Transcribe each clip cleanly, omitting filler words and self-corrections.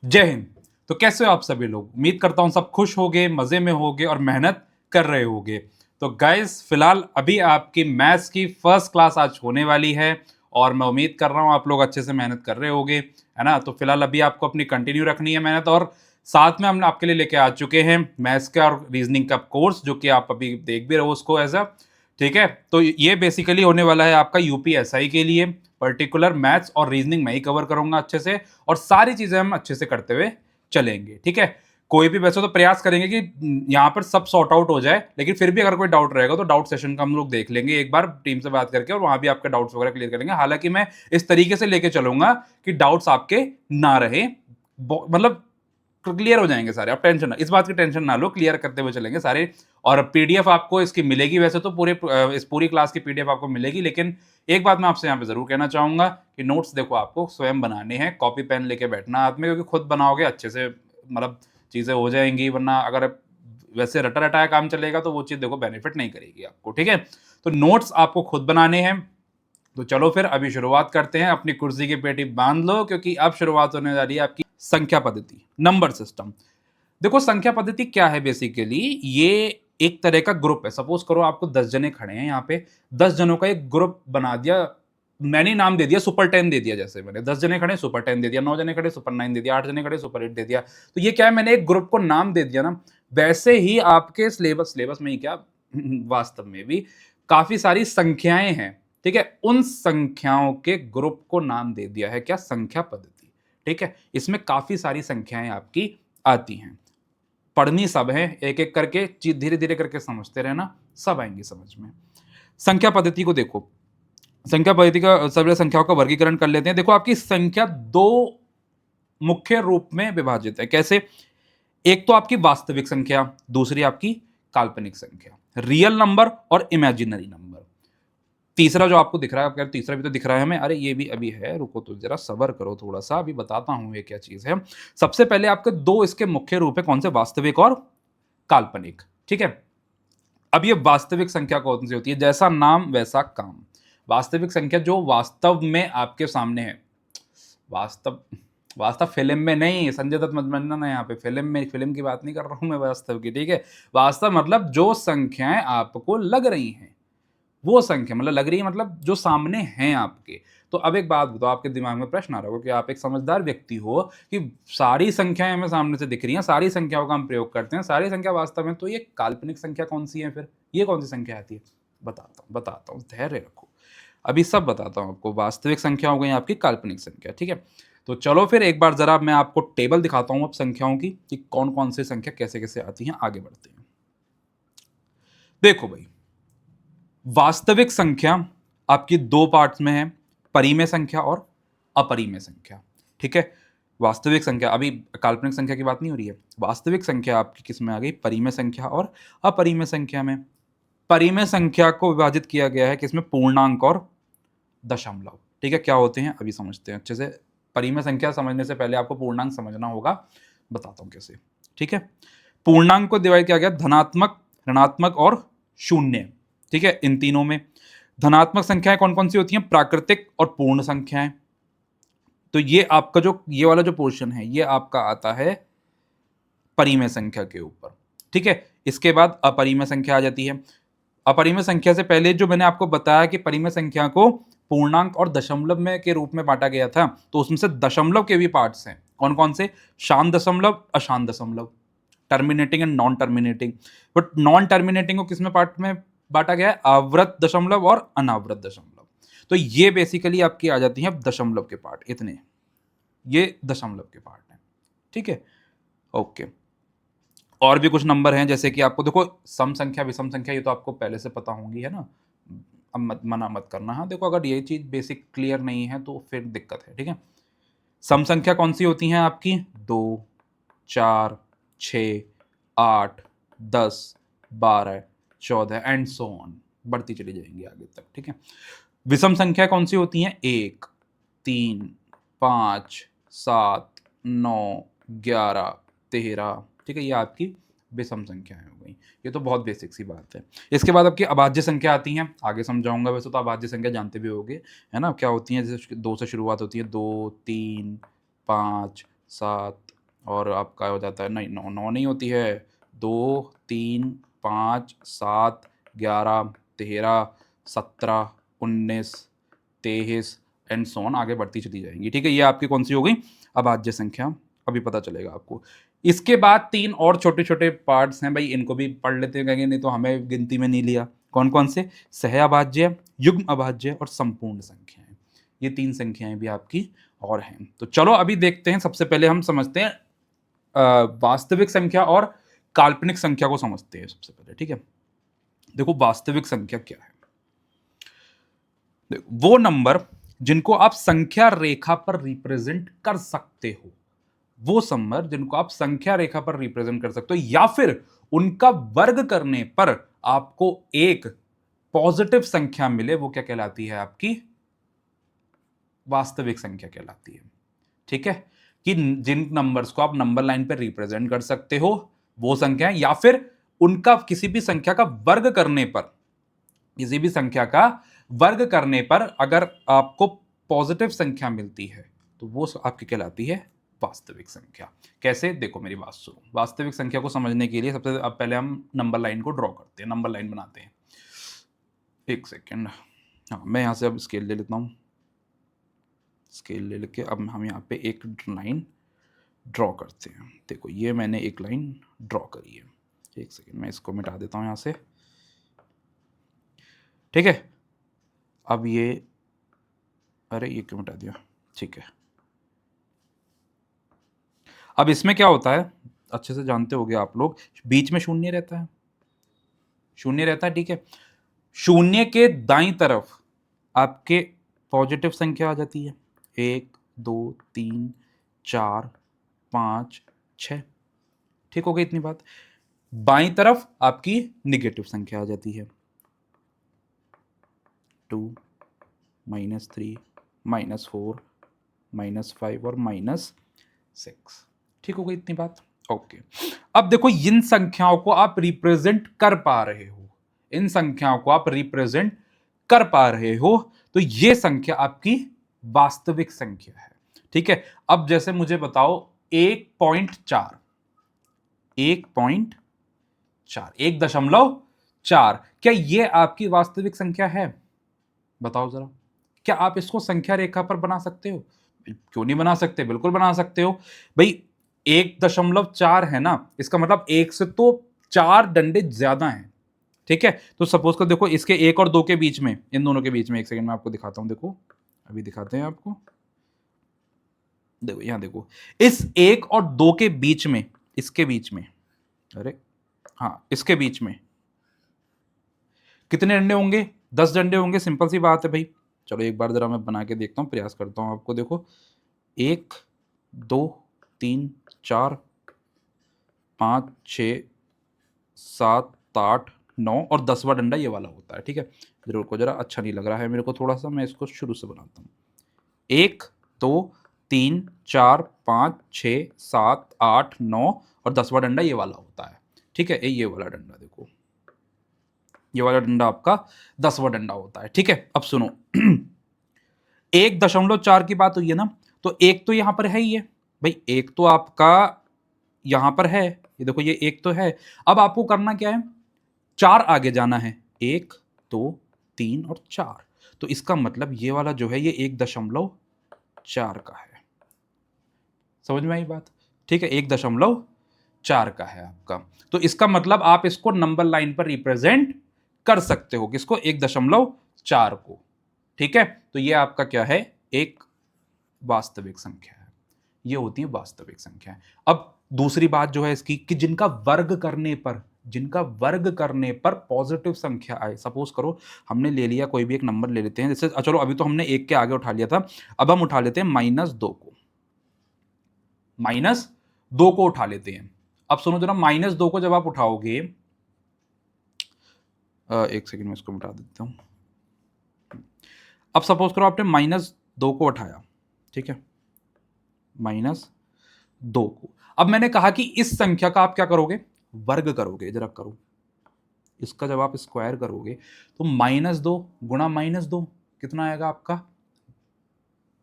जय हिंद। तो कैसे हो आप सभी लोग? उम्मीद करता हूं सब खुश होगे, मजे में होगे और मेहनत कर रहे होगे। तो गाइस, फिलहाल अभी आपकी मैथ्स की फर्स्ट क्लास आज होने वाली है और मैं उम्मीद कर रहा हूं आप लोग अच्छे से मेहनत कर रहे होगे, है ना? तो फिलहाल अभी आपको अपनी कंटिन्यू रखनी है मेहनत, और साथ में हम आपके लिए लेके आ चुके हैं मैथ्स का और रीजनिंग का कोर्स, जो कि आप अभी देख भी रहे हो उसको एज अ, ठीक है? तो ये बेसिकली होने वाला है आपका यूपीएसआई के लिए। पर्टिकुलर मैथ्स और रीजनिंग मैं ही कवर करूंगा अच्छे से, और सारी चीजें हम अच्छे से करते हुए चलेंगे, ठीक है? कोई भी, वैसे तो प्रयास करेंगे कि यहाँ पर सब सॉर्ट आउट हो जाए, लेकिन फिर भी अगर कोई डाउट रहेगा तो डाउट सेशन का हम लोग देख लेंगे एक बार टीम से बात करके, और वहां भी आपके डाउट्स वगैरह क्लियर करेंगे। हालांकि मैं इस तरीके से लेके चलूंगा कि डाउट्स आपके ना रहे, मतलब क्लियर हो जाएंगे सारे। आप टेंशन, इस बात की टेंशन ना लो, क्लियर करते हुए चलेंगे सारे। और पीडीएफ आपको इसकी मिलेगी, वैसे तो पूरे इस पूरी क्लास की पीडीएफ आपको मिलेगी, लेकिन एक बात मैं आपसे यहाँ पे जरूर कहना चाहूंगा कि नोट्स देखो आपको स्वयं बनाने हैं, कॉपी पेन लेके बैठना हाथ में, क्योंकि खुद बनाओगे अच्छे से, मतलब चीजें हो जाएंगी। वरना अगर वैसे रटा रटाया काम चलेगा तो वो चीज देखो बेनिफिट नहीं करेगी आपको, ठीक है? तो नोट्स आपको खुद बनाने हैं। तो चलो फिर अभी शुरुआत करते हैं। अपनी कुर्सी की पेटी बांध लो, क्योंकि अब शुरुआत होने जा रही है आपकी संख्या पद्धति, नंबर सिस्टम। देखो, संख्या पद्धति क्या है बेसिकली? ये एक तरह का ग्रुप है। सपोज करो आपको 10 जने खड़े हैं यहाँ पे, 10 जनों का एक ग्रुप बना दिया। मैंने नाम दे दिया सुपर 10 दे दिया। जैसे मैंने 10 जने खड़े सुपर 10 दे दिया, 9 जने खड़े सुपर 9 दे दिया, 8 जने खड़े सुपर 8 दे दिया। तो ये क्या है, मैंने एक ग्रुप को नाम दे दिया ना। वैसे ही आपके सिलेबस में ही क्या, वास्तव में भी काफी सारी संख्याएं हैं, ठीक है? उन संख्याओं के ग्रुप को नाम दे दिया है क्या, संख्या पद्धति, ठीक है? इसमें काफी सारी संख्याएं आपकी आती हैं। पढ़नी सब है, एक एक करके धीरे धीरे करके समझते रहना, सब आएंगी समझ में। संख्या पद्धति को देखो। संख्या पद्धति का, सभी संख्याओं का वर्गीकरण कर लेते हैं। देखो, आपकी संख्या दो मुख्य रूप में विभाजित है। कैसे? एक तो आपकी वास्तविक संख्या, दूसरी आपकी काल्पनिक संख्या, रियल नंबर और इमेजिनरी नंबर। तीसरा जो आपको दिख रहा है, आप कह रहे तीसरा भी तो दिख रहा है हमें, अरे ये भी अभी है, रुको तो जरा सबर करो थोड़ा सा, अभी बताता हूं ये क्या चीज है। सबसे पहले आपके दो इसके मुख्य रूप है, कौन से? वास्तविक और काल्पनिक, ठीक है? अब ये वास्तविक संख्या कौन सी होती है? जैसा नाम वैसा काम। वास्तविक संख्या जो वास्तव में आपके सामने है। वास्तव, वास्तव फिल्म में नहीं, संजय दत्त मत बनना ना यहाँ पे। फिल्म में, फिल्म की बात नहीं कर रहा हूं मैं वास्तव की, ठीक है? वास्तव मतलब जो संख्याएं आपको लग रही हैं, वो संख्या मतलब लग रही है, मतलब जो सामने हैं आपके। तो अब एक बात बताओ, आपके दिमाग में प्रश्न आ रहा होगा कि आप एक समझदार व्यक्ति हो कि सारी संख्याएं हमें सामने से दिख रही हैं, सारी संख्याओं का हम प्रयोग करते हैं, सारी संख्या वास्तव में, तो ये काल्पनिक संख्या कौन सी है फिर? ये कौन सी संख्या आती है? बताता हूँ, धैर्य रखो, अभी सब बताता हूँ आपको। वास्तविक संख्या हो गई आपकी, काल्पनिक संख्या, ठीक है? तो चलो फिर एक बार जरा मैं आपको टेबल दिखाता हूँ अब संख्याओं की, कि कौन कौन सी संख्या कैसे कैसे आती हैं। आगे बढ़ते हैं। देखो भाई, वास्तविक संख्या आपकी दो पार्ट्स में है, परिमेय संख्या और अपरिमेय संख्या, ठीक है? वास्तविक संख्या, अभी काल्पनिक संख्या की बात नहीं हो रही है। वास्तविक संख्या आपकी किस में आ गई? परिमेय संख्या और अपरिमेय संख्या में। परिमेय संख्या को विभाजित किया गया है किसमें? पूर्णांक और दशमलव, ठीक है? क्या होते हैं अभी समझते हैं अच्छे से। परिमेय संख्या समझने से पहले आपको पूर्णांक समझना होगा, बताता हूं कैसे, ठीक है? पूर्णांक को डिवाइड किया गया धनात्मक, ऋणात्मक और शून्य, ठीक है? इन तीनों में धनात्मक संख्याएं कौन कौन सी होती हैं? प्राकृतिक और पूर्ण संख्याएं। तो ये आपका जो ये वाला जो पोर्शन है, ये आपका आता है परिमेय संख्या के ऊपर, ठीक है? इसके बाद अपरिमेय संख्या आ जाती है। अपरिमेय संख्या से पहले जो मैंने आपको बताया कि परिमेय संख्या को पूर्णांक और दशमलव में के रूप में बांटा गया था, तो उसमें से दशमलव के भी पार्ट्स हैं। कौन कौन से? शांत दशमलव, अशांत दशमलव, terminating and non terminating. But non terminating को किसमें पार्ट में बांटा गया है? आवृत दशमलव और अनावृत दशमलव। तो ये बेसिकली आपकी आ जाती है दशमलव के पार्ट, इतने, ये दशमलव के पार्ट हैं, ठीक है? ओके। और भी कुछ नंबर हैं, जैसे कि आपको देखो सम संख्या, विषम संख्या, ये तो आपको पहले से पता होंगी, है ना? अब मना मत करना। हाँ देखो, अगर ये चीज बेसिक क्लियर नहीं है तो फिर दिक्कत है, ठीक है? सम संख्या कौन सी होती हैं आपकी? 2, 4, 6, 8, 10, 12, 14 एंड सो ऑन, बढ़ती चली जाएंगी आगे तक, ठीक है? विषम संख्या कौन सी होती हैं? 1, 3, 5, 7, 9, 11, 13, ठीक है? ये आपकी विषम संख्याएं हो गई। ये तो बहुत बेसिक सी बात है। इसके बाद आपकी अभाज्य संख्या आती हैं, आगे समझाऊंगा। वैसे तो अभाज्य संख्या जानते भी होगे, है ना? क्या होती है? जैसे 2 से शुरुआत होती है, 2, 3, 5, 7, और आपका हो जाता है, नहीं 9 9 नहीं होती है, 2 3 5 7 11 13 17 19 23 एंड सो ऑन, आगे बढ़ती चली जाएंगी। ठीक है, ये आपकी कौन सी हो गई अभाज्य संख्या, अभी पता चलेगा आपको। इसके बाद 3 और छोटे छोटे पार्ट्स हैं भाई, इनको भी पढ़ लेते हैं, कहेंगे नहीं तो हमें गिनती में नहीं लिया। कौन कौन से? सह अभाज्य, युग्म अभाज्य और संपूर्ण संख्याएं। ये 3 संख्याएं भी आपकी और हैं। तो चलो अभी देखते हैं, सबसे पहले हम समझते हैं वास्तविक संख्या और काल्पनिक संख्या को समझते हैं सबसे पहले। ठीक है, देखो वास्तविक संख्या क्या है। देखो, वो नंबर जिनको आप संख्या रेखा पर रिप्रेजेंट कर सकते हो, वो नंबर जिनको आप संख्या रेखा पर रिप्रेजेंट कर सकते हो, या फिर उनका वर्ग करने पर आपको एक पॉजिटिव संख्या मिले, वो क्या कहलाती है? आपकी वास्तविक संख्या कहलाती है। ठीक है, कि जिन नंबर्स को आप नंबर लाइन पर रिप्रेजेंट कर सकते हो वो संख्या, या फिर उनका किसी भी संख्या का वर्ग करने पर, किसी भी संख्या का वर्ग करने पर अगर आपको पॉजिटिव संख्या मिलती है तो वो आपकी कहलाती है वास्तविक संख्या। कैसे? देखो मेरी बात सुनो। वास्तविक संख्या को समझने के लिए सबसे अब पहले हम नंबर लाइन को ड्रॉ करते हैं, नंबर लाइन बनाते हैं। एक सेकेंड, हाँ मैं यहाँ से अब स्केल ले लेता हूँ। स्केल ले लेके अब हम यहाँ पे एक लाइन ड्रॉ करते हैं। देखो ये मैंने एक लाइन ड्रॉ करी है। एक सेकेंड, मैं इसको मिटा देता हूँ यहाँ से। ठीक है, अब ये, अरे ये क्यों मिटा दिया? ठीक है, अब इसमें क्या होता है अच्छे से जानते होगे आप लोग, बीच में शून्य रहता है, शून्य रहता है। ठीक है, शून्य के दाईं तरफ आपके पॉजिटिव संख्या आ जाती है, 1 2 3 4 5 6। ठीक हो गई इतनी बात। बाईं तरफ आपकी निगेटिव संख्या आ जाती है, 2 -3 -4 -5 और -6। ठीक हो गई इतनी बात। ओके, अब देखो इन संख्याओं को आप रिप्रेजेंट कर पा रहे हो, इन संख्याओं को आप रिप्रेजेंट कर पा रहे हो, तो ये संख्या आपकी वास्तविक संख्या है। ठीक है, अब जैसे मुझे बताओ 1.4, 1.4, 1.4, क्या ये आपकी वास्तविक संख्या है? बताओ जरा, क्या आप इसको संख्या रेखा पर बना सकते हो? क्यों नहीं बना सकते, बिल्कुल बना सकते हो भाई। 1.4 है ना, इसका मतलब एक से तो 4 डंडे ज्यादा हैं। ठीक है, तो सपोज कर देखो इसके 1 और 2 के बीच में, इन दोनों के बीच में, एक सेकंड में आपको दिखाता हूं, देखो अभी दिखाते हैं आपको। देखो यहां देखो, इस 1 और 2 के बीच में, इसके बीच में, अरे हाँ इसके बीच में कितने डंडे होंगे? 10 डंडे होंगे। सिंपल सी बात है भाई। चलो एक बार जरा मैं बना के देखता हूँ, प्रयास करता हूँ आपको। देखो 1 2 3 4 5 6 7 8 9 और 10वां डंडा ये वाला होता है। ठीक है, जरूर को जरा अच्छा नहीं लग रहा है मेरे को थोड़ा सा, मैं इसको शुरू से बनाता हूँ। 1 2 3 4 5 6 7 8 9 और 10वां डंडा ये वाला होता है। ठीक है, ये वाला डंडा देखो, ये वाला डंडा आपका 10वां डंडा होता है। ठीक है, अब सुनो 1.4 की बात हुई है ना, तो एक तो यहां पर है ही है भाई, एक तो आपका यहां पर है, ये देखो ये एक तो है। अब आपको करना क्या है? 4 आगे जाना है, 1 2 3 और 4। तो इसका मतलब ये वाला जो है ये 1.4 का है। समझ में आई बात? ठीक है, 1.4 का है आपका। तो इसका मतलब आप इसको नंबर लाइन पर रिप्रेजेंट कर सकते हो, किसको? 1.4 को। ठीक है, तो ये आपका क्या है? एक वास्तविक संख्या है। ये होती है वास्तविक संख्या। अब दूसरी बात जो है इसकी, कि जिनका वर्ग करने पर, जिनका वर्ग करने पर पॉजिटिव संख्या आए। सपोज करो हमने ले लिया कोई भी एक नंबर ले लेते हैं, जैसे चलो अभी तो हमने 1 के आगे उठा लिया था, अब हम उठा लेते हैं -2 को, -2 को उठा लेते हैं। अब सुनो जरा, -2 को जब आप उठाओगे, एक सेकंड में इसको मिटा देता हूं। अब सपोज करो आपने -2 को उठाया, ठीक है, -2 को। अब मैंने कहा कि इस संख्या का आप क्या करोगे? वर्ग करोगे। जरा करो, इसका जब आप स्क्वायर करोगे तो -2 गुणा -2 कितना आएगा आपका?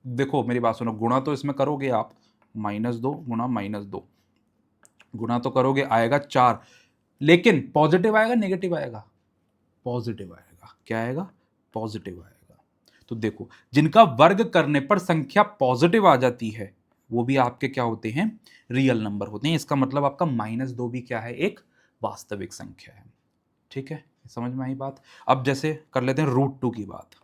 देखो मेरी बात सुनो, गुणा तो इसमें करोगे आप, -2 गुना -2 गुना तो करोगे आएगा 4, लेकिन पॉजिटिव आएगा नेगेटिव आएगा? पॉजिटिव आएगा। क्या आएगा? पॉजिटिव आएगा। तो देखो, जिनका वर्ग करने पर संख्या पॉजिटिव आ जाती है वो भी आपके क्या होते हैं? रियल नंबर होते हैं। इसका मतलब आपका -2 भी क्या है? एक वास्तविक संख्या है। ठीक है, समझ में आई बात? अब जैसे कर लेते हैं √2 की बात।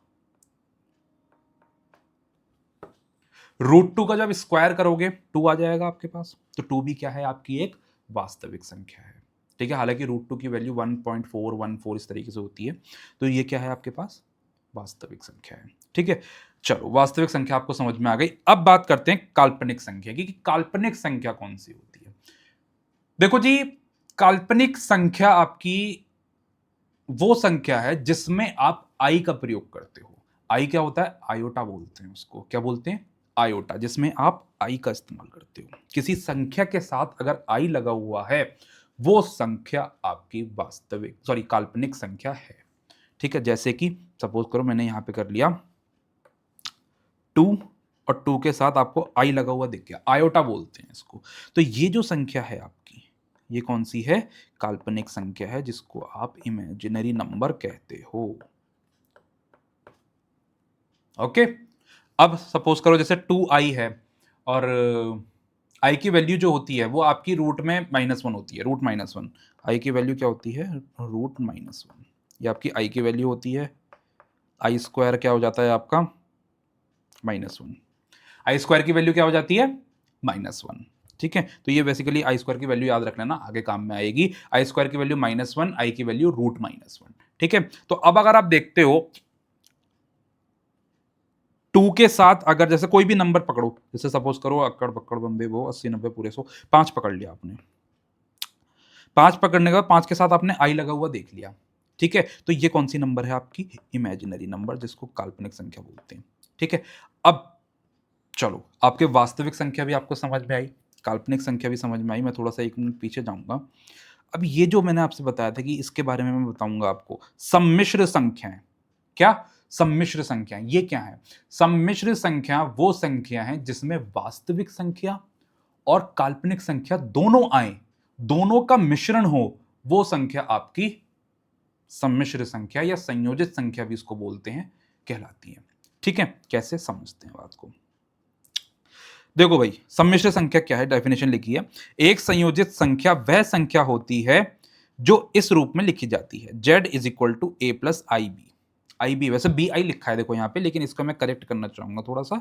√2 का जब स्क्वायर करोगे 2 आ जाएगा आपके पास, तो 2 भी क्या है? आपकी एक वास्तविक संख्या है। ठीक है, हालांकि √2 की वैल्यू 1.414 इस तरीके से होती है, तो ये क्या है आपके पास? वास्तविक संख्या है। ठीक है, चलो वास्तविक संख्या आपको समझ में आ गई। अब बात करते हैं काल्पनिक संख्या की, कि काल्पनिक संख्या कौन सी होती है। देखो जी, काल्पनिक संख्या आपकी वो संख्या है जिसमें आप आई का प्रयोग करते हो। आई क्या होता है? आयोटा बोलते हैं उसको। क्या बोलते हैं? आयोटा, जिसमें आप आई का इस्तेमाल करते हो। किसी संख्या के साथ अगर आई लगा हुआ है, वो संख्या आपकी वास्तविक काल्पनिक संख्या है। ठीक है, जैसे कि सपोज करो मैंने यहां पे कर लिया 2 और 2 के साथ आपको आई लगा हुआ दिख गया, आयोटा बोलते हैं इसको। तो ये जो संख्या है आपकी, ये कौन सी है? काल्पनिक संख्या है, जिसको आप इमेजिनरी नंबर कहते हो। ओके, अब सपोज करो जैसे 2i है, और आई की वैल्यू जो होती है वो आपकी रूट में -1 होती है। √-1 आई की वैल्यू क्या होती है? √-1। ये आपकी आई की वैल्यू होती है। आई स्क्वायर क्या हो जाता है आपका? -1। आई स्क्वायर की वैल्यू क्या हो जाती है? -1। ठीक है, तो ये बेसिकली आई स्क्वायर की वैल्यू याद रख लेना, आगे काम में आएगी। आई स्क्वायर की वैल्यू -1, आई की वैल्यू √-1। ठीक है, तो अब अगर आप देखते हो 2 के साथ अगर जैसे कोई भी नंबर पकड़ो, जैसे सपोज करो अक्कड़ बक्कड़ बम्बे वो 80 90 पूरे 100, 5 पकड़ लिया आपने। 5 पकड़ने के बाद 5 के साथ आपने आई लगा हुआ देख लिया। ठीक है, तो ये कौन सी नंबर है आपकी? इमेजिनरी नंबर, जिसको काल्पनिक संख्या बोलते हैं। ठीक है, अब चलो आपके वास्तविक संख्या भी आपको समझ में आई, काल्पनिक संख्या भी समझ में आई। मैं थोड़ा सा 1 मिनट पीछे जाऊंगा। अब ये जो मैंने आपसे बताया था कि इसके बारे में मैं बताऊंगा आपको, सम्मिश्र संख्याएं। क्या? सम्मिश्र संख्याएं। ये क्या है? सम्मिश्र संख्या वो संख्या है जिसमें वास्तविक संख्या और काल्पनिक संख्या दोनों आए, दोनों का मिश्रण हो, वो संख्या आपकी सम्मिश्र संख्या या संयोजित संख्या भी इसको बोलते हैं, कहलाती है। ठीक है, कैसे समझते हैं बात को? देखो भाई, सम्मिश्र संख्या क्या है? डेफिनेशन लिखी है, एक संयोजित संख्या वह संख्या होती है जो इस रूप में लिखी जाती है, z is equal to a plus i b. I b वैसे बी आई लिखा है देखो यहाँ पे, लेकिन इसको मैं करेक्ट करना चाहूंगा थोड़ा सा।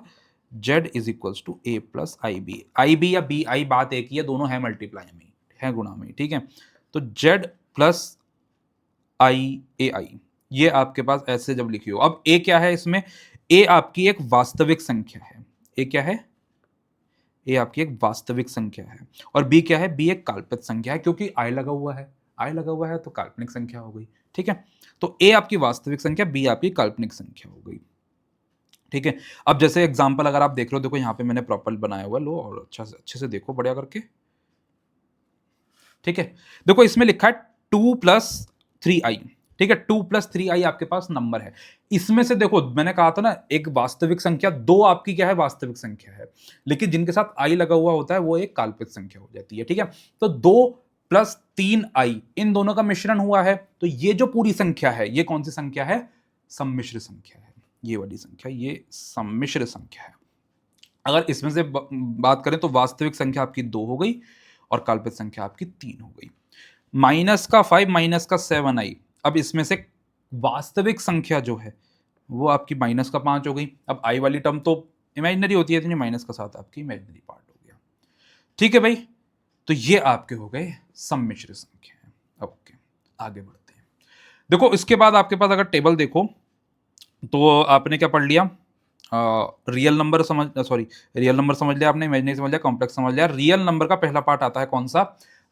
z is equal to a plus i b या बी आई बात एक ही है, दोनों है मल्टीप्लाई में, है गुणा में। ठीक है, तो z प्लस आई ए आई, ये आपके पास ऐसे जब लिखी हो। अब a क्या है इसमें? a आपकी एक वास्तविक संख्या है। a क्या है? ए आपकी एक वास्तविक संख्या है, और बी क्या है? बी एक काल्पनिक संख्या है, क्योंकि आई लगा हुआ है। आई लगा हुआ है तो काल्पनिक संख्या हो गई। ठीक है, तो ए आपकी वास्तविक संख्या, बी आपकी काल्पनिक संख्या हो गई। ठीक है, अब जैसे एग्जांपल अगर आप देख रहे हो, देखो यहाँ पे मैंने प्रॉपर बनाया हुआ, लो और अच्छे से देखो बढ़िया करके। ठीक है, देखो इसमें लिखा है 2+3i। ठीक है, 2+3i आपके पास नंबर है। इसमें से देखो मैंने कहा था ना, एक वास्तविक संख्या, दो आपकी क्या है? वास्तविक संख्या है, लेकिन जिनके साथ आई लगा हुआ होता है वो एक काल्पनिक संख्या हो जाती है। ठीक है, तो 2+3i इन दोनों का मिश्रण हुआ है, तो ये जो पूरी संख्या है ये कौन सी संख्या है? सम्मिश्र संख्या है। ये वाली संख्या ये सम्मिश्र संख्या है। अगर इसमें से बात करें तो वास्तविक संख्या आपकी 2 हो गई और काल्पनिक संख्या आपकी 3 हो गई। -5 -7i, अब इसमें से वास्तविक संख्या जो है वो आपकी -5 हो गई। अब आई वाली टर्म तो इमेजिनरी होती है, तो माइनस का साथ आपकी इमेजिनरी पार्ट हो गया। ठीक है भाई, तो ये आपके हो गए सम्मिश्र संख्या है। ओके, आगे बढ़ते हैं। देखो इसके बाद आपके पास अगर टेबल देखो तो आपने क्या पढ़ लिया? रियल नंबर समझ लिया आपने, इमेजिनरी समझ लिया, कॉम्प्लेक्स समझ लिया। रियल नंबर का पहला पार्ट आता है कौन सा?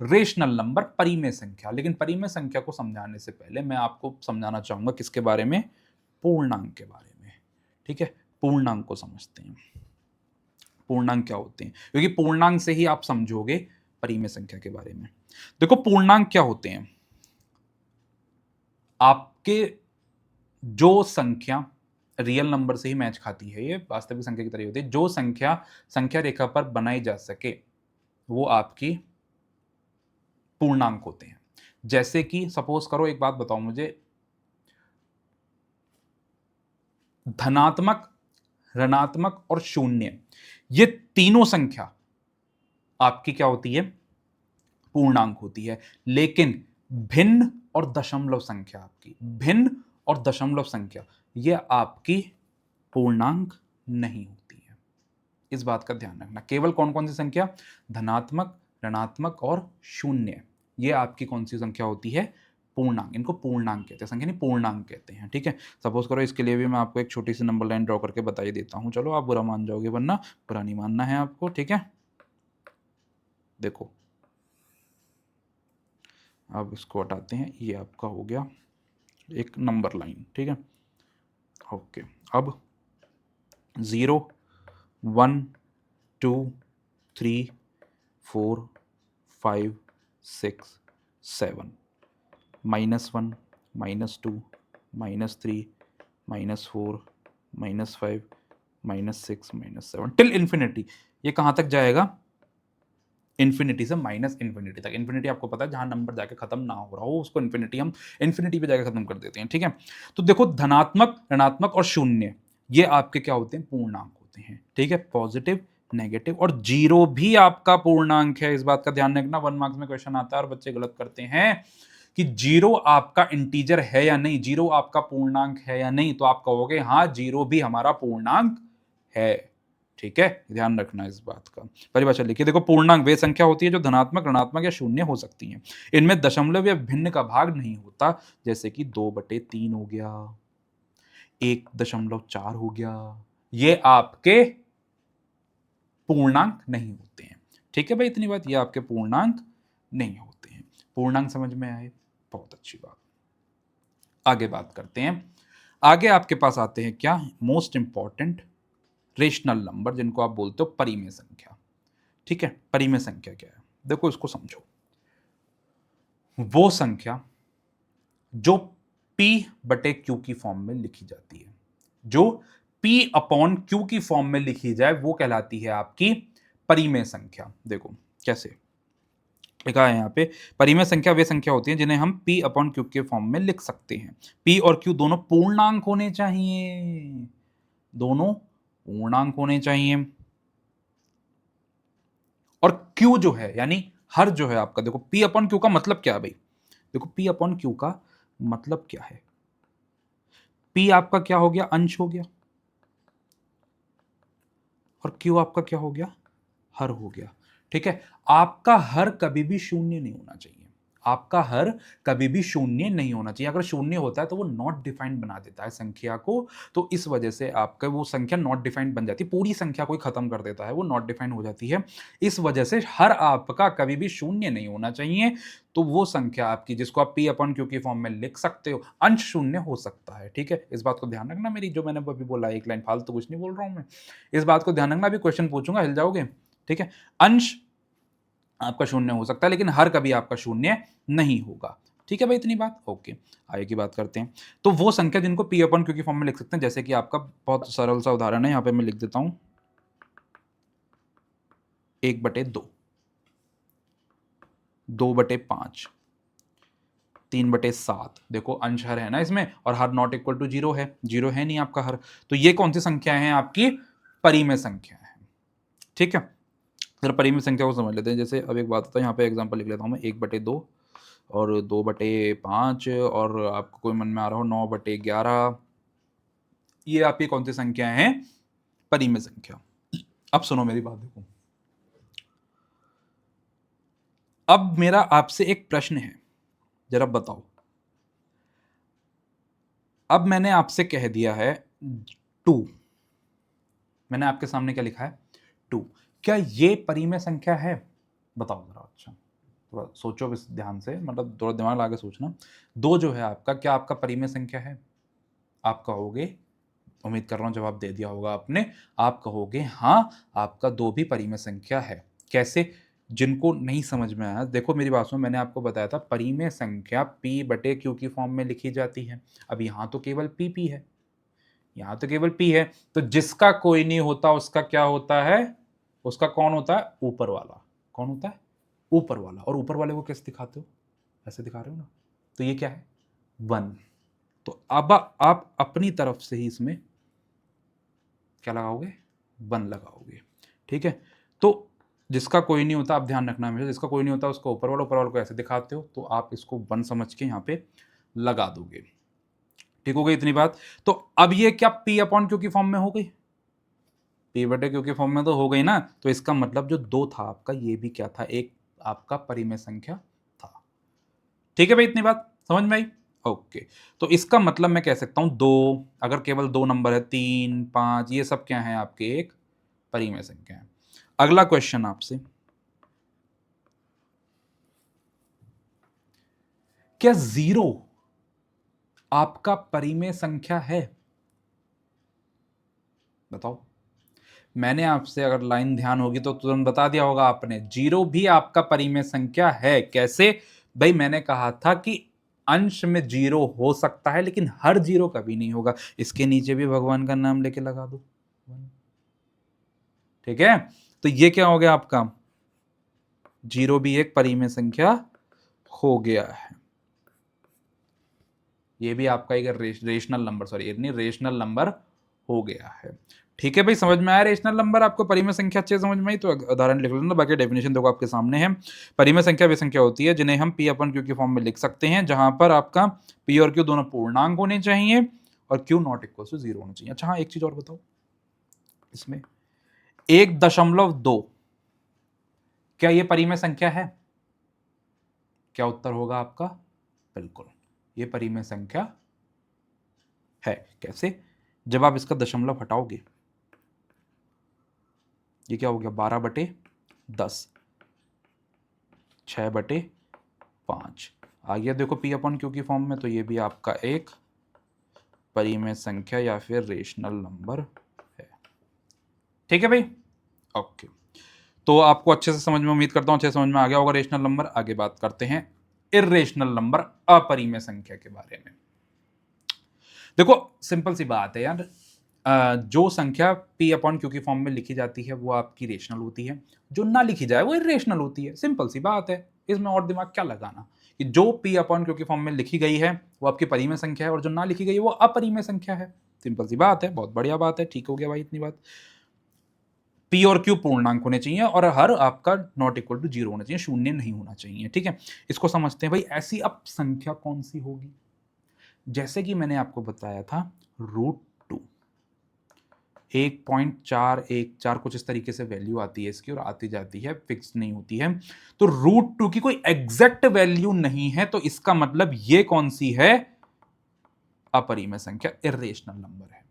रेशनल नंबर, परिमेय संख्या। लेकिन परिमेय संख्या को समझाने से पहले मैं आपको समझाना चाहूंगा किसके बारे में? पूर्णांक के बारे में। ठीक है, पूर्णांक को समझते हैं। पूर्णांक क्या होते हैं, क्योंकि पूर्णांक से ही आप समझोगे परिमेय संख्या के बारे में। देखो पूर्णांक क्या होते हैं? आपके जो संख्या रियल नंबर से ही मैच खाती है, ये वास्तविक संख्या की तरह होती है। जो संख्या संख्या रेखा पर बनाई जा सके वो आपकी पूर्णांक होते हैं। जैसे कि सपोज करो, एक बात बताओ मुझे, धनात्मक, ऋणात्मक और शून्य, ये तीनों संख्या आपकी क्या होती है? पूर्णांक होती है। लेकिन भिन्न और दशमलव संख्या, आपकी भिन्न और दशमलव संख्या, ये आपकी पूर्णांक नहीं होती है। इस बात का ध्यान रखना। केवल कौन कौन सी संख्या? धनात्मक, ऋणात्मक और शून्य, ये आपकी कौन सी संख्या होती है? पूर्णांक। इनको पूर्णांक कहते हैं, संख्या नहीं पूर्णांक कहते हैं, ठीक है। सपोज करो इसके लिए भी मैं आपको एक छोटी सी नंबर लाइन ड्रॉ करके बता ही देता हूं, चलो आप बुरा मान जाओगे, वरना बुरा नहीं मानना है आपको, ठीक है। देखो अब इसको हटाते हैं, ये आपका हो गया एक नंबर लाइन, ठीक है। ओके, अब 0 1 2 3 4 5 6 7, -1 -2 -3 -4 -5 -6 -7 टिल इन्फिनिटी। ये कहां तक जाएगा? इन्फिनिटी से माइनस इन्फिनिटी तक। इन्फिनिटी आपको पता है जहां नंबर जाके खत्म ना हो रहा हो उसको इन्फिनिटी, हम इन्फिनिटी पे जाके खत्म कर देते हैं, ठीक है। तो देखो धनात्मक, ऋणात्मक और शून्य, ये आपके क्या होते हैं? पूर्णांक होते हैं, ठीक है। पॉजिटिव, नेगेटिव और जीरो भी आपका पूर्णांक है। इस बात का ध्यान रखना, 1 मार्क्स में क्वेश्चन आता है और बच्चे गलत करते हैं कि जीरो आपका इंटीजर है या नहीं, जीरो आपका पूर्णांक है या नहीं। तो आप कहोगे हाँ जीरो भी हमारा पूर्णांक है, ठीक है। ध्यान रखना इस बात का। परिभाषा लिखिए, देखो पूर्णांक वे संख्या होती है जो धनात्मक, ऋणात्मक या शून्य हो सकती है। इनमें दशमलव या भिन्न का भाग नहीं होता, जैसे कि 2/3 हो गया, 1.4 हो गया, ये आपके पूर्णांक नहीं होते हैं, ठीक है भाई। इतनी बात, ये आपके पूर्णांक नहीं होते हैं। पूर्णांक समझ में आए? बहुत अच्छी बात। आगे बात करते हैं। आगे आपके पास आते हैं क्या? मोस्ट इंपॉर्टेंट, रेशनल नंबर, जिनको आप बोलते हो परिमेय संख्या, ठीक है। परिमेय संख्या क्या है? देखो इसको समझो। वो संख्या जो P/Q की फॉर्म में लिखी जाती है, जो P/Q की फॉर्म में लिखी जाए वो कहलाती है आपकी परिमेय संख्या। देखो कैसे लिखा है यहाँ पे, परिमेय संख्या वे संख्या होती है जिन्हें हम P/Q के फॉर्म में लिख सकते हैं। P और Q दोनों पूर्णांक होने चाहिए, दोनों पूर्णांक होने चाहिए। और Q जो है यानी हर जो है आपका, देखो P/Q का मतलब क्या है भाई? देखो P/Q का मतलब क्या है? P आपका क्या हो गया? अंश हो गया, और Q आपका क्या हो गया? हर हो गया, ठीक है। आपका हर कभी भी शून्य नहीं होना चाहिए, आपका हर कभी भी शून्य नहीं होना चाहिए। अगर शून्य होता है तो वो नॉट डिफाइंड बना देता है संख्या को, तो इस वजह से आपका वो संख्या नॉट डिफाइंड बन जाती है, पूरी संख्या को ही खत्म कर देता है, वो नॉट डिफाइंड हो जाती है। इस वजह से हर आपका कभी भी शून्य नहीं होना चाहिए। तो वो संख्या आपकी जिसको आप P/Q की फॉर्म में लिख सकते हो, अंश शून्य हो सकता है, ठीक है। इस बात को ध्यान रखना, मेरी जो मैंने अभी बोला एक लाइन फालतू कुछ नहीं बोल रहा हूं मैं, इस बात को ध्यान रखना। अभी क्वेश्चन पूछूंगा, हिल जाओगे, ठीक है। अंश आपका शून्य हो सकता है लेकिन हर कभी आपका शून्य नहीं होगा, ठीक है भाई। इतनी बात, ओके। आगे की बात करते हैं। तो वो संख्या जिनको P/Q की फॉर्म में लिख सकते हैं, जैसे कि आपका बहुत सरल सा उदाहरण है, यहां पे मैं लिख देता हूं 1/2, 2/5, 3/7। देखो अंश हर है ना इसमें, और हर नॉट इक्वल टू जीरो है, जीरो है नहीं आपका हर। तो ये कौन सी संख्या है? आपकी परिमेय संख्या है, ठीक है। फिर परिमेय संख्या को समझ लेते हैं। जैसे अब एक बात होता है, यहाँ पे एग्जांपल लिख लेता हूँ मैं, 1/2 और 2/5, और आपको कोई मन में आ रहा हो 9/11, ये आपकी कौन सी संख्या है? परिमेय संख्या। अब सुनो मेरी बात, देखो अब मेरा आपसे एक प्रश्न है, जरा बताओ। अब मैंने आपसे कह दिया है 2, मैंने आपके सामने क्या लिखा है? 2। क्या ये परिमेय संख्या है? बताओ जरा। अच्छा थोड़ा सोचो इस ध्यान से, मतलब थोड़ा दिमाग लगा के सोचना। 2 जो है आपका, क्या आपका परिमेय संख्या है? आप कहोगे, उम्मीद कर रहा हूं जवाब दे दिया होगा आपने, आप कहोगे हाँ आपका 2 भी परिमेय संख्या है। कैसे? जिनको नहीं समझ में आया, देखो मेरी बात सुनो, मैंने आपको बताया था परिमेय संख्या P/Q की फॉर्म में लिखी जाती है। अब यहां तो केवल PP है, यहां तो केवल p है, तो जिसका कोई नहीं होता उसका क्या होता है, उसका कौन होता है, ऊपर वाला। कौन होता है, ऊपर वाला। और ऊपर वाले को कैसे दिखाते हो, ऐसे दिखा रहे हो ना, तो ये क्या है, 1। तो अब आप अपनी तरफ से ही इसमें क्या लगाओगे, 1 लगाओगे। ठीक है, तो जिसका कोई नहीं होता, आप ध्यान रखना हमेशा, जिसका कोई नहीं होता उसका ऊपर वाला को ऐसे दिखाते हो, तो आप इसको 1 समझ के यहाँ पे लगा दोगे। ठीक हो गई इतनी बात। तो अब ये क्या p अपॉन क्यू की फॉर्म में हो गई, p बटे क्यू की फॉर्म में तो हो गई ना। तो इसका मतलब जो 2 था आपका, ये भी क्या था, एक आपका परिमेय संख्या था। ठीक है भाई, इतनी बात समझ में आई। ओके, तो इसका मतलब मैं कह सकता हूं 2, अगर केवल 2 नंबर है, 3, 5, ये सब क्या है आपके एक परिमेय संख्या है। अगला क्वेश्चन आपसे, क्या 0 आपका परिमेय संख्या है, बताओ। मैंने आपसे, अगर लाइन ध्यान होगी तो तुरंत बता दिया होगा आपने, 0 भी आपका परिमेय संख्या है। कैसे भाई, मैंने कहा था कि अंश में 0 हो सकता है लेकिन हर 0 कभी नहीं होगा। इसके नीचे भी भगवान का नाम लेके लगा दो। ठीक है, तो ये क्या हो गया आपका, 0 भी एक परिमेय संख्या हो गया है। ये भी आपका एक रेशनल नंबर, सॉरी नहीं, रेशनल नंबर हो गया है। ठीक है भाई, समझ में आया रेशनल नंबर आपको, परिमेय संख्या अच्छे समझ में आई। तो उदाहरण लिख लेना, बाकी डेफिनेशन देखो आपके सामने है। परिमेय संख्या वे संख्या होती है जिन्हें हम p अपन q की फॉर्म में लिख सकते हैं, जहां पर आपका p और q दोनों पूर्णांक होने चाहिए और q नॉट इक्वल टू 0 होना चाहिए। अच्छा हाँ, एक चीज और बताओ, इसमें 1.2 क्या ये परिमेय संख्या है, क्या उत्तर होगा आपका, बिल्कुल ये परिमेय संख्या है। कैसे, जब आप इसका दशमलव हटाओगे, ये क्या हो गया, 12/10, 6/5 आ गया। देखो p अपॉन क्यू की फॉर्म में, तो ये भी आपका एक परिमेय संख्या या फिर रेशनल नंबर है। ठीक है भाई, ओके। तो आपको अच्छे से समझ में, उम्मीद करता हूं अच्छे से समझ में आ गया होगा रेशनल नंबर। आगे बात करते हैं इर्रेशनल नंबर, अपरिमेय संख्या के बारे में। देखो सिंपल सी बात है यार, जो संख्या p अपॉन क्यू की फॉर्म में लिखी जाती है वो आपकी रेशनल होती है, जो ना लिखी जाए वो इर्रेशनल होती है। सिंपल सी बात है, इसमें और दिमाग क्या लगाना, कि जो p अपॉन क्यू की फॉर्म में लिखी गई है वो आपकी परिमेय संख्या है और जो ना लिखी गई है वो अपरिमेय संख्या है। सिंपल सी बात है, बहुत बढ़िया बात है। ठीक हो गया भाई, इतनी बात। p और q पूर्णांक होने चाहिए और हर आपका नॉट इक्वल टू 0 होना चाहिए, शून्य नहीं होना चाहिए। ठीक है, इसको समझते हैं भाई। ऐसी अब संख्या कौन सी होगी, जैसे कि मैंने आपको बताया था, √2, 1.414 कुछ इस तरीके से वैल्यू आती है इसकी, और आती जाती है, फिक्स नहीं होती है। तो √2 की कोई एग्जैक्ट वैल्यू नहीं है, तो इसका मतलब ये कौन सी है, अपरिमेय संख्या, इर्रेशनल नंबर है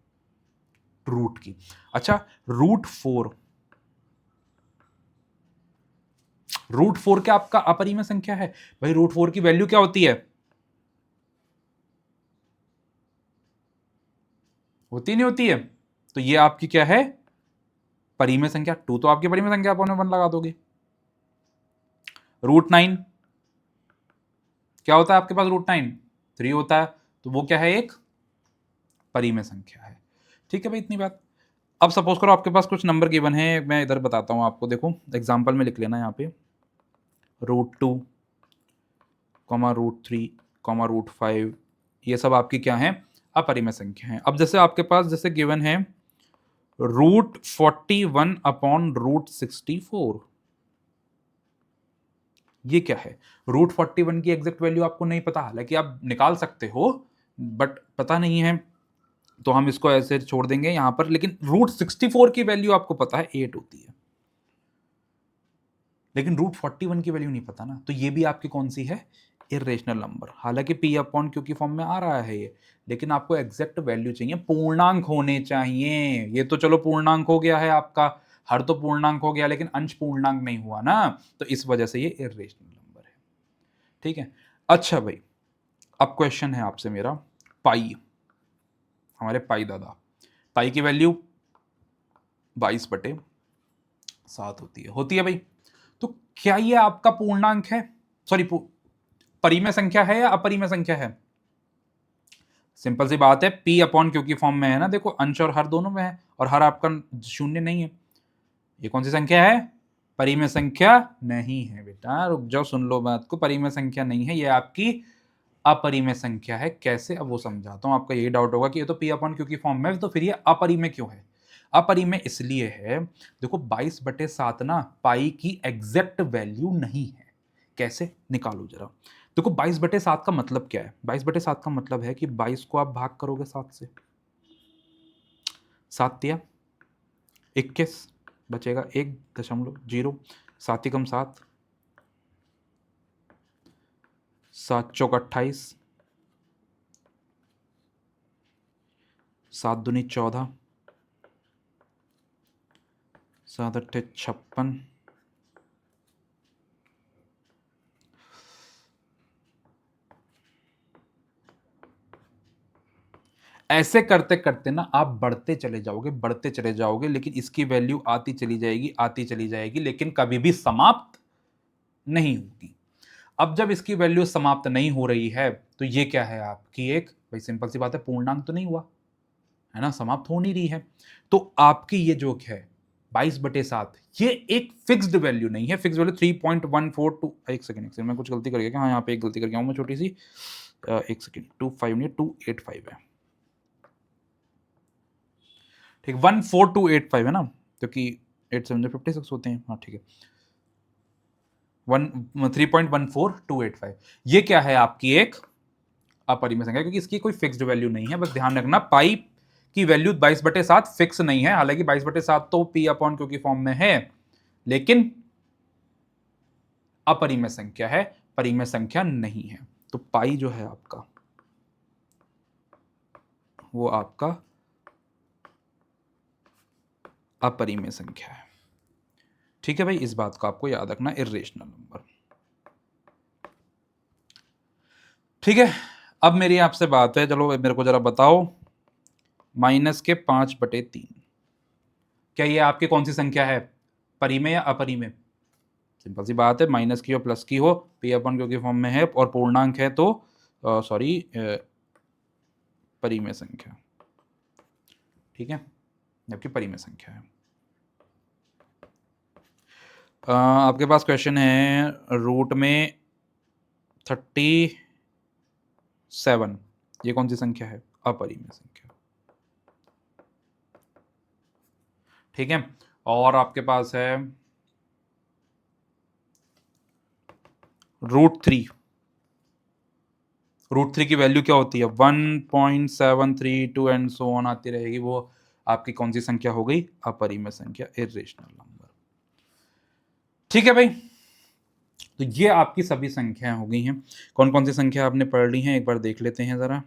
रूट की। अच्छा, √4, √4 क्या आपका अपरिमेय संख्या है भाई? √4 की वैल्यू क्या होती है, होती नहीं होती है? तो ये आपकी क्या है, परिमेय संख्या। 2 तो आपकी परिमेय संख्या, आप 1 लगा दोगे। √9 क्या होता है आपके पास, √9 3 होता है, तो वो क्या है, एक परिमेय संख्या है। ठीक है भाई, इतनी बात। अब सपोज करो आपके पास कुछ नंबर गिवन है, मैं इधर बताता हूं आपको, देखो एग्जांपल में लिख लेना यहाँ पे, √2, √3, √5, ये सब आपकी क्या है, अपरिमेय संख्या है। अब जैसे आपके पास जैसे गिवन है √41 अपॉन √64, ये क्या है, √41 की एग्जैक्ट वैल्यू आपको नहीं पता, हालांकि आप निकाल सकते हो, बट पता नहीं है, तो हम इसको ऐसे छोड़ देंगे यहां पर। लेकिन √64 की वैल्यू आपको पता है 8 होती है, लेकिन √41 की वैल्यू नहीं पता ना, तो ये भी आपकी कौन सी है, इरेशनल नंबर। हालांकि p अपॉन क्यू की फॉर्म में आ रहा है ये, लेकिन आपको एग्जैक्ट वैल्यू चाहिए, पूर्णांक होने चाहिए। ये तो चलो पूर्णांक हो गया है आपका, हर तो पूर्णांक हो गया, लेकिन अंश पूर्णांक नहीं हुआ ना, तो इस वजह से ये इरेशनल नंबर है। ठीक है, अच्छा भाई, अब क्वेश्चन है आपसे मेरा, पाई, हमारे पाई दादा, पाई की वैल्यू 22/7 होती है भाई। तो क्या ये आपका पूर्णांक है, सॉरी परिमेय संख्या है या अपरिमेय संख्या है? सिंपल सी बात है, P अपॉन क्यू की फॉर्म में है ना, देखो अंश और हर दोनों में है, और हर आपका शून्य नहीं है। ये कौन सी संख्या है? परिमेय संख्या नहीं है बेटा, रुक जाओ, सुन लो बात को, परिमेय संख्या नहीं है, ये आपकी अपरिमेय संख्या है। कैसे? अब वो समझाता हूं। आपका यही डाउट होगा कि ये तो P अपॉन क्यू की फॉर्म में है, तो फिर ये अपरिमेय क्यों है? अपरिमेय इसलिए है, देखो 22/7 ना पाई की एग्जैक्ट वैल्यू नहीं है। कैसे? निकालो जरा। देखो 22/7 का मतलब क्या है? 22/7 का मतलब है कि 22 को आप भाग करोगे 7 से, 7 दिया 21, बचेगा 1.0, 7 एकम 7, 7 चौक 28, 7 दूनी 14, 7 अट्ठे 56, ऐसे करते करते ना आप बढ़ते चले जाओगे, बढ़ते चले जाओगे, लेकिन इसकी वैल्यू आती चली जाएगी, आती चली जाएगी, लेकिन कभी भी समाप्त नहीं होगी। अब जब इसकी वैल्यू समाप्त नहीं हो रही है, तो ये क्या है आपकी एक, भाई सिंपल सी बात है, पूर्णांक तो नहीं हुआ है ना, समाप्त हो नहीं रही है। तो आपकी ये जो है 22/7, ये एक फिक्स्ड वैल्यू नहीं है। फिक्स वैल्यू 3.142, एक सेकंड मैं कुछ गलती कर गया क्या? हाँ, यहाँ पे एक गलती कर गया हूँ मैं छोटी सी, एक सेकंड, 25 नहीं 285 है, ठीक, 14285 है ना, क्योंकि 8 7 56 होते हैं, हाँ ठीक है, 3.14285। ये क्या है आपकी एक अपरिमेय संख्या, क्योंकि इसकी कोई फिक्स्ड वैल्यू नहीं है। बस ध्यान रखना, पाई की वैल्यू 22/7 फिक्स नहीं है, हालांकि 22/7 तो P अपॉन क्यू की फॉर्म में है, लेकिन अपरिमेय संख्या है, परिमेय संख्या नहीं है। तो पाई जो है आपका, वो आपका अपरिमेय संख्या है। ठीक है भाई, इस बात को आपको याद रखना, इर्रेशनल नंबर। ठीक है, अब मेरी आपसे बात है, चलो मेरे को जरा बताओ, -5/3, क्या ये आपकी कौन सी संख्या है? परिमेय या अपरिमेय? सिंपल सी बात है, माइनस की हो प्लस की हो, P अपॉन क्यू के फॉर्म में है और पूर्णांक है, तो सॉरी परिमेय संख्या, ठीक है, जबकि परिमेय संख्या है। आपके पास क्वेश्चन है, रूट में 37, ये कौन सी संख्या है? अपरिमेय संख्या, ठीक है। और आपके पास है √3, √3 की वैल्यू क्या होती है? 1.732 एंड सो ऑन आती रहेगी, वो आपकी कौन सी संख्या हो गई? अपरिमेय संख्या, इर्रेशनल नंबर। ठीक है भाई, तो ये आपकी सभी संख्याएं हो गई हैं। कौन कौन सी संख्या आपने पढ़ ली हैं, एक बार देख लेते हैं जरा।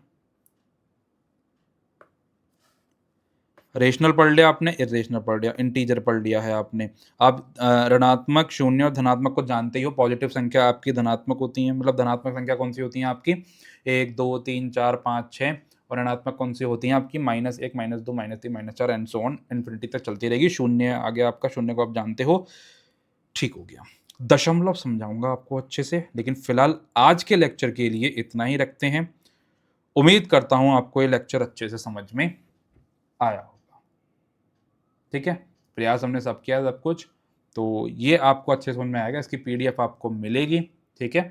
रेशनल पढ़ लिया आपने, इरेशनल पढ़ लिया, इंटीजर पढ़ लिया है आपने। आप ऋणात्मक, शून्य और धनात्मक को जानते ही हो। पॉजिटिव संख्या आपकी धनात्मक होती है, मतलब धनात्मक संख्या कौन सी होती है आपकी? 1 2 3 4 5 6, और ऋणात्मक कौन सी होती है आपकी? -1 -2 -3 -4 एंड सो ऑन इन्फिनिटी तक चलती रहेगी। शून्य आगे आपका, शून्य को आप जानते हो, ठीक हो गया। दशमलव समझाऊंगा आपको अच्छे से, लेकिन फिलहाल आज के लेक्चर के लिए इतना ही रखते हैं। उम्मीद करता हूं आपको ये लेक्चर अच्छे से समझ में आया होगा। ठीक है, प्रयास हमने सब किया, सब कुछ, तो ये आपको अच्छे समझ में आएगा। इसकी PDF आपको मिलेगी, ठीक है।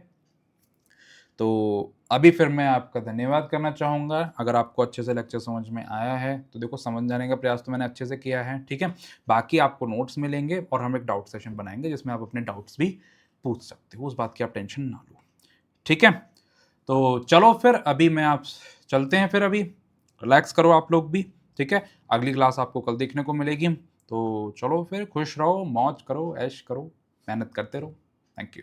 तो अभी फिर मैं आपका धन्यवाद करना चाहूँगा। अगर आपको अच्छे से लेक्चर समझ में आया है तो देखो, समझ जाने का प्रयास तो मैंने अच्छे से किया है, ठीक है। बाकी आपको नोट्स मिलेंगे और हम एक डाउट सेशन बनाएंगे जिसमें आप अपने डाउट्स भी पूछ सकते हो, उस बात की आप टेंशन ना लो, ठीक है। तो चलो फिर अभी मैं आप चलते हैं, फिर अभी रिलैक्स करो आप लोग भी, ठीक है। अगली क्लास आपको कल देखने को मिलेगी। तो चलो फिर, खुश रहो, मौज करो, ऐश करो, मेहनत करते रहो। Thank you.